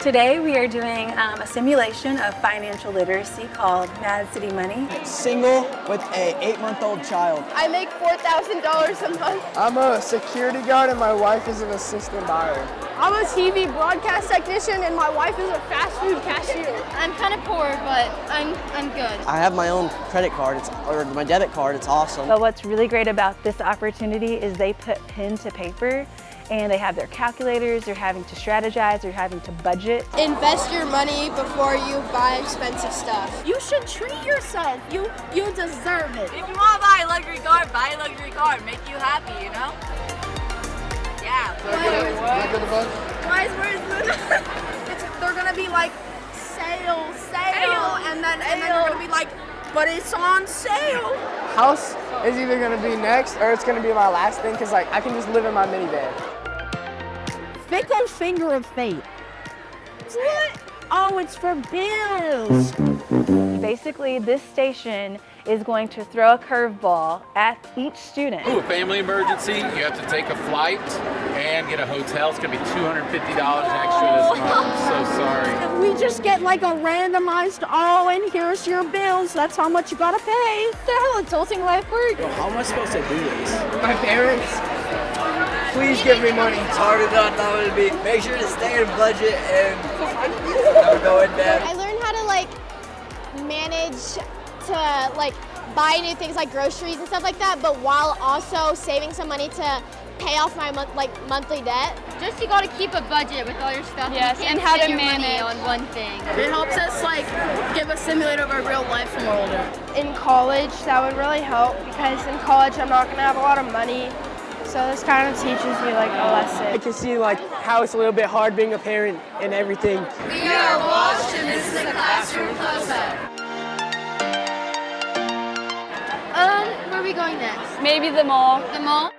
Today we are doing a simulation of financial literacy called Mad City Money. Single with a 8-month-old child. I make $4,000 a month. I'm a security guard and my wife is an assistant buyer. I'm a TV broadcast technician and my wife is a fast food cashier. I'm kind of poor, but I'm good. I have my own credit card, or my debit card, it's awesome. But what's really great about this opportunity is they put pen to paper and they have their calculators, they're having to strategize, they're having to budget. Invest your money before you buy expensive stuff. You should treat yourself. You deserve it. If you want to buy a luxury car, buy a luxury car. Make you happy, you know? Yeah. They're gonna be like sale, and then you're gonna be like, but it's on sale. House is either gonna be next or it's gonna be my last thing because I can just live in my minivan. Fickle finger of fate. What? Oh, it's for bills. Basically, this station is going to throw a curveball at each student. Ooh, a family emergency, you have to take a flight and get a hotel. It's gonna be $250 extra this month. I'm so sorry. We just get like a randomized, oh, and here's your bills. That's how much you gotta pay. What the hell adulting life work? Yo, how am I supposed to do this? My parents, please give me money. It's harder than I thought it would be. Make sure to stay in budget and don't go in debt. I learned how to manage to buy new things like groceries and stuff like that, but while also saving some money to pay off my monthly debt. Just you gotta keep a budget with all your stuff. Yes, you can't and how spend to your money manage. on one thing. It helps us give a simulator of our real life when we're older. In college, that would really help because in college I'm not gonna have a lot of money. So this kind of teaches you a lesson. I can see how it's a little bit hard being a parent and everything. We are Walsh, and this is the Classroom Closeup. Where are we going next? Maybe the mall. The mall?